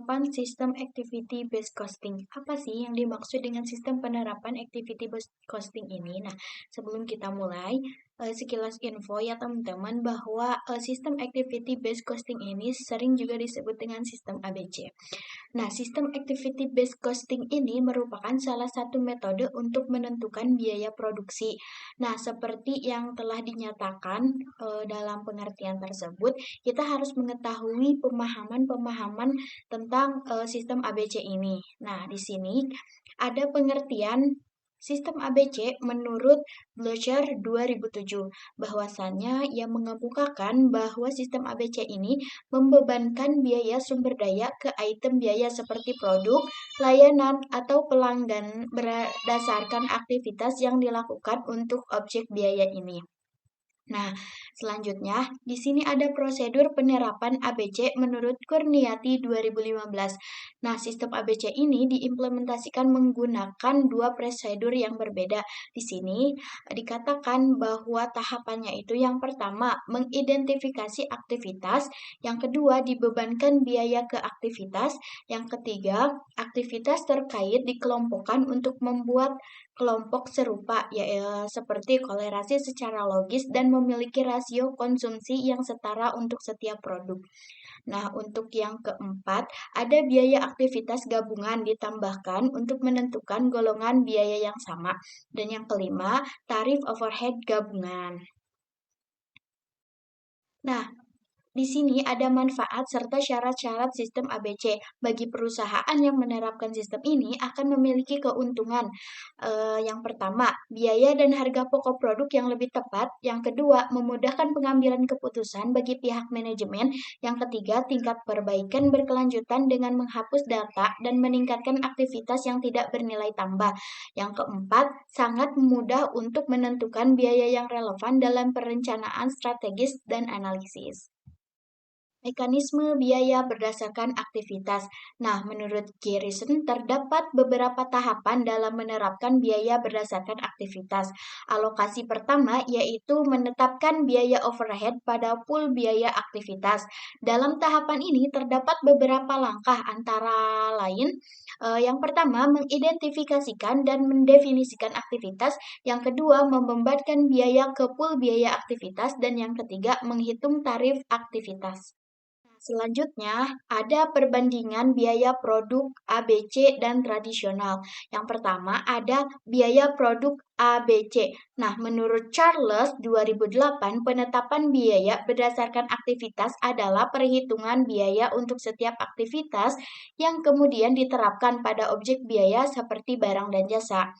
penerapan sistem activity based costing. Apa sih yang dimaksud dengan sistem penerapan activity based costing ini? Nah, sebelum kita mulai, sekilas info ya teman-teman bahwa sistem activity based costing ini sering juga disebut dengan sistem ABC. Nah, sistem activity based costing ini merupakan salah satu metode untuk menentukan biaya produksi. Nah, seperti yang telah dinyatakan dalam pengertian tersebut, kita harus mengetahui pemahaman-pemahaman tentang sistem ABC ini. Nah, di sini ada pengertian sistem ABC menurut Blocher 2007, bahwasannya ia mengemukakan bahwa sistem ABC ini membebankan biaya sumber daya ke item biaya seperti produk, layanan, atau pelanggan berdasarkan aktivitas yang dilakukan untuk objek biaya ini. Nah, selanjutnya di sini ada prosedur penerapan ABC menurut Kurniati 2015. Nah, sistem ABC ini diimplementasikan menggunakan dua prosedur yang berbeda. Di sini dikatakan bahwa tahapannya itu yang pertama mengidentifikasi aktivitas, yang kedua dibebankan biaya ke aktivitas, yang ketiga aktivitas terkait dikelompokkan untuk membuat kelompok serupa, seperti kolerasi secara logis dan memiliki rasio konsumsi yang setara untuk setiap produk. Nah, untuk yang keempat, ada biaya aktivitas gabungan ditambahkan untuk menentukan golongan biaya yang sama. Dan yang kelima, tarif overhead gabungan. Nah, di sini ada manfaat serta syarat-syarat sistem ABC. Bagi perusahaan yang menerapkan sistem ini akan memiliki keuntungan. Yang pertama, biaya dan harga pokok produk yang lebih tepat. Yang kedua, memudahkan pengambilan keputusan bagi pihak manajemen. Yang ketiga, tingkat perbaikan berkelanjutan dengan menghapus data dan meningkatkan aktivitas yang tidak bernilai tambah. Yang keempat, sangat mudah untuk menentukan biaya yang relevan dalam perencanaan strategis dan analisis. Mekanisme biaya berdasarkan aktivitas. Nah, menurut Garrison, terdapat beberapa tahapan dalam menerapkan biaya berdasarkan aktivitas. Alokasi pertama yaitu menetapkan biaya overhead pada pool biaya aktivitas. Dalam tahapan ini terdapat beberapa langkah antara lain, yang pertama mengidentifikasikan dan mendefinisikan aktivitas, yang kedua membebankan biaya ke pool biaya aktivitas, dan yang ketiga menghitung tarif aktivitas. Selanjutnya, ada perbandingan biaya produk ABC dan tradisional. Yang pertama, ada biaya produk ABC. Nah, menurut Charles 2008, penetapan biaya berdasarkan aktivitas adalah perhitungan biaya untuk setiap aktivitas yang kemudian diterapkan pada objek biaya seperti barang dan jasa.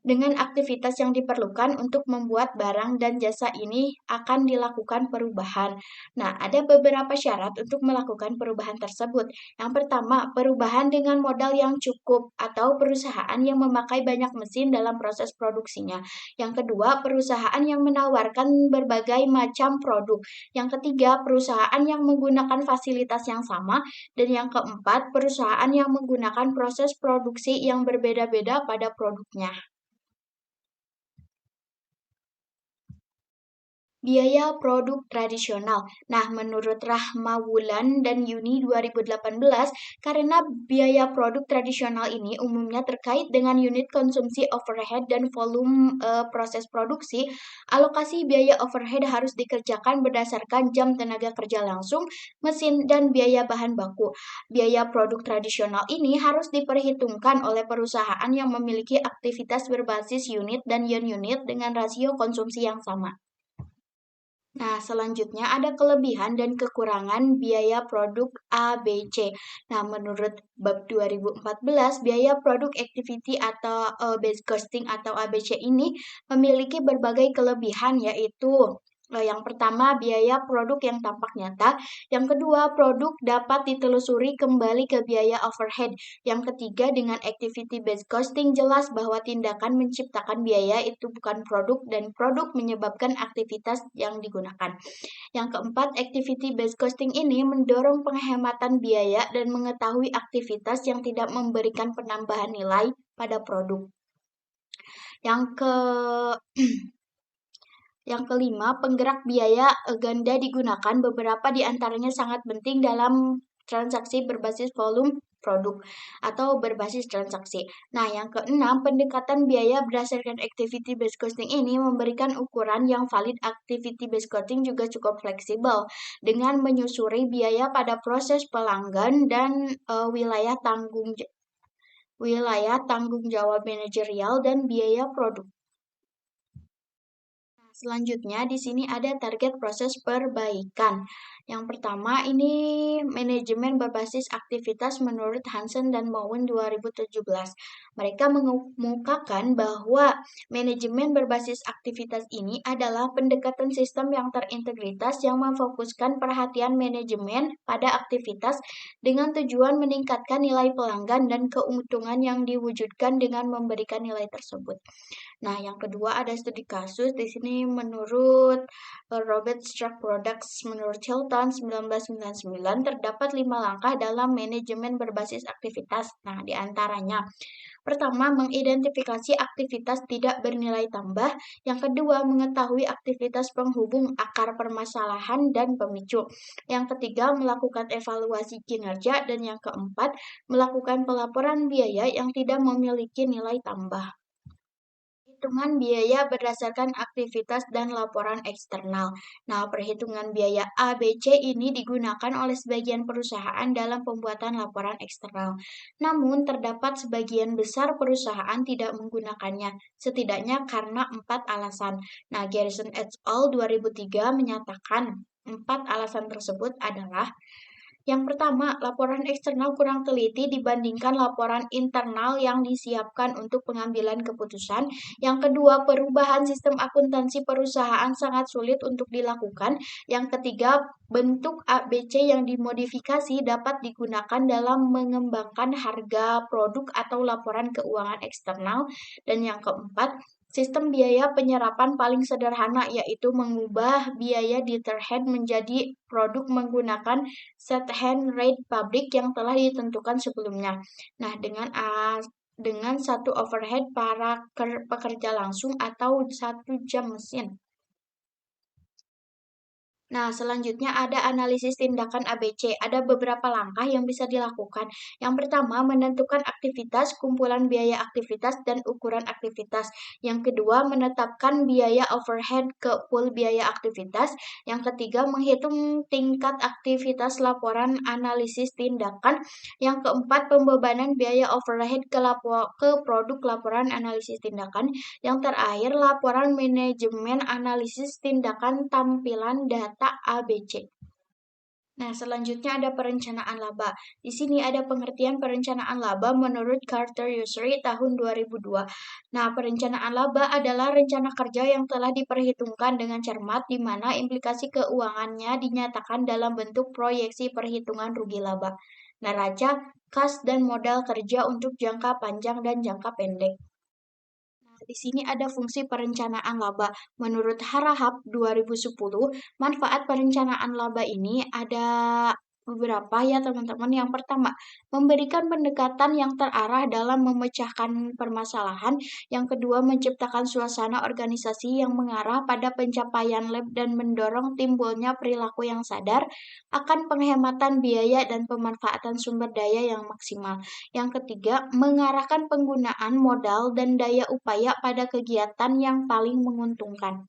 Dengan aktivitas yang diperlukan untuk membuat barang dan jasa ini akan dilakukan perubahan. Nah, ada beberapa syarat untuk melakukan perubahan tersebut. Yang pertama, perubahan dengan modal yang cukup atau perusahaan yang memakai banyak mesin dalam proses produksinya. Yang kedua, perusahaan yang menawarkan berbagai macam produk. Yang ketiga, perusahaan yang menggunakan fasilitas yang sama. Dan yang keempat, perusahaan yang menggunakan proses produksi yang berbeda-beda pada produknya. Biaya produk tradisional. Nah, menurut Rahma Wulan dan Yuni 2018, karena biaya produk tradisional ini umumnya terkait dengan unit konsumsi overhead dan volume proses produksi, alokasi biaya overhead harus dikerjakan berdasarkan jam tenaga kerja langsung, mesin, dan biaya bahan baku. Biaya produk tradisional ini harus diperhitungkan oleh perusahaan yang memiliki aktivitas berbasis unit dan unit dengan rasio konsumsi yang sama. Nah, selanjutnya ada kelebihan dan kekurangan biaya produk ABC. Nah, menurut bab 2014, biaya produk activity atau base costing atau ABC ini memiliki berbagai kelebihan, yaitu yang pertama, biaya produk yang tampak nyata. Yang kedua, produk dapat ditelusuri kembali ke biaya overhead. Yang ketiga, dengan activity based costing jelas bahwa tindakan menciptakan biaya itu bukan produk dan produk menyebabkan aktivitas yang digunakan. Yang keempat, activity based costing ini mendorong penghematan biaya dan mengetahui aktivitas yang tidak memberikan penambahan nilai pada produk. Yang kelima, penggerak biaya ganda digunakan. Beberapa di antaranya sangat penting dalam transaksi berbasis volume produk atau berbasis transaksi. Nah, yang keenam, pendekatan biaya berdasarkan activity based costing ini memberikan ukuran yang valid. Activity based costing juga cukup fleksibel dengan menyusuri biaya pada proses pelanggan dan wilayah tanggung jawab manajerial dan biaya produk. Selanjutnya, di sini ada target proses perbaikan. Yang pertama, ini manajemen berbasis aktivitas menurut Hansen dan Mowen 2017. Mereka mengemukakan bahwa manajemen berbasis aktivitas ini adalah pendekatan sistem yang terintegritas yang memfokuskan perhatian manajemen pada aktivitas dengan tujuan meningkatkan nilai pelanggan dan keuntungan yang diwujudkan dengan memberikan nilai tersebut. Nah, yang kedua ada studi kasus. Di sini menurut Robert Struck Products menurut Hilton 1999 terdapat 5 langkah dalam manajemen berbasis aktivitas. Nah, di antaranya pertama, mengidentifikasi aktivitas tidak bernilai tambah. Yang kedua, mengetahui aktivitas penghubung akar permasalahan dan pemicu. Yang ketiga, melakukan evaluasi kinerja. Dan yang keempat, melakukan pelaporan biaya yang tidak memiliki nilai tambah. Perhitungan biaya berdasarkan aktivitas dan laporan eksternal. Nah, perhitungan biaya ABC ini digunakan oleh sebagian perusahaan dalam pembuatan laporan eksternal. Namun, terdapat sebagian besar perusahaan tidak menggunakannya, setidaknya karena 4 alasan. Nah, Garrison et al. 2003 menyatakan 4 alasan tersebut adalah: yang pertama, laporan eksternal kurang teliti dibandingkan laporan internal yang disiapkan untuk pengambilan keputusan. Yang kedua, perubahan sistem akuntansi perusahaan sangat sulit untuk dilakukan. Yang ketiga, bentuk ABC yang dimodifikasi dapat digunakan dalam mengembangkan harga produk atau laporan keuangan eksternal. Dan yang keempat, sistem biaya penyerapan paling sederhana yaitu mengubah biaya deterhead menjadi produk menggunakan set hand rate pabrik yang telah ditentukan sebelumnya. Nah, dengan satu overhead para pekerja langsung atau 1 jam mesin. Nah, selanjutnya ada analisis tindakan ABC. Ada beberapa langkah yang bisa dilakukan. Yang pertama, menentukan aktivitas, kumpulan biaya aktivitas, dan ukuran aktivitas. Yang kedua, menetapkan biaya overhead ke pool biaya aktivitas. Yang ketiga, menghitung tingkat aktivitas laporan analisis tindakan. Yang keempat, pembebanan biaya overhead ke produk laporan analisis tindakan. Yang terakhir, laporan manajemen analisis tindakan tampilan data ABC. Nah, selanjutnya ada perencanaan laba. Di sini ada pengertian perencanaan laba menurut Carter Usery tahun 2002. Nah, perencanaan laba adalah rencana kerja yang telah diperhitungkan dengan cermat di mana implikasi keuangannya dinyatakan dalam bentuk proyeksi perhitungan rugi laba, neraca, kas, dan modal kerja untuk jangka panjang dan jangka pendek. Di sini ada fungsi perencanaan laba. Menurut Harahap 2010, manfaat perencanaan laba ini ada beberapa ya teman-teman. Yang pertama, memberikan pendekatan yang terarah dalam memecahkan permasalahan. Yang kedua, menciptakan suasana organisasi yang mengarah pada pencapaian lab dan mendorong timbulnya perilaku yang sadar akan penghematan biaya dan pemanfaatan sumber daya yang maksimal. Yang ketiga, mengarahkan penggunaan modal dan daya upaya pada kegiatan yang paling menguntungkan.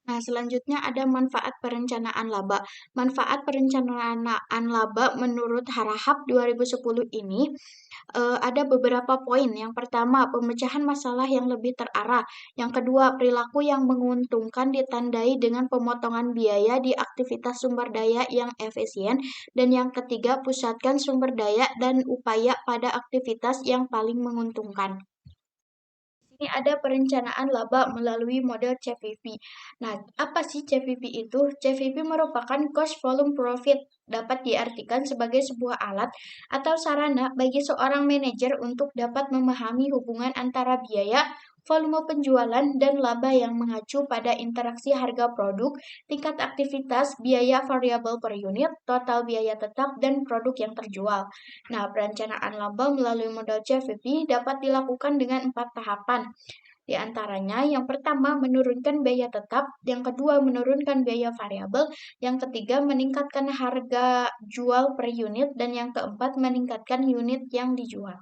Nah, selanjutnya ada manfaat perencanaan laba. Manfaat perencanaan laba menurut Harahap 2010 ini ada beberapa poin. Yang pertama, pemecahan masalah yang lebih terarah. Yang kedua, perilaku yang menguntungkan ditandai dengan pemotongan biaya di aktivitas sumber daya yang efisien. Dan yang ketiga, pusatkan sumber daya dan upaya pada aktivitas yang paling menguntungkan. Ini ada perencanaan laba melalui model CVP. Nah, apa sih CVP itu? CVP merupakan cost volume profit. Dapat diartikan sebagai sebuah alat atau sarana bagi seorang manajer untuk dapat memahami hubungan antara biaya, volume penjualan, dan laba yang mengacu pada interaksi harga produk, tingkat aktivitas, biaya variabel per unit, total biaya tetap, dan produk yang terjual. Nah, perencanaan laba melalui model CVP dapat dilakukan dengan 4 tahapan. Di antaranya, yang pertama menurunkan biaya tetap, yang kedua menurunkan biaya variabel, yang ketiga meningkatkan harga jual per unit, dan yang keempat meningkatkan unit yang dijual.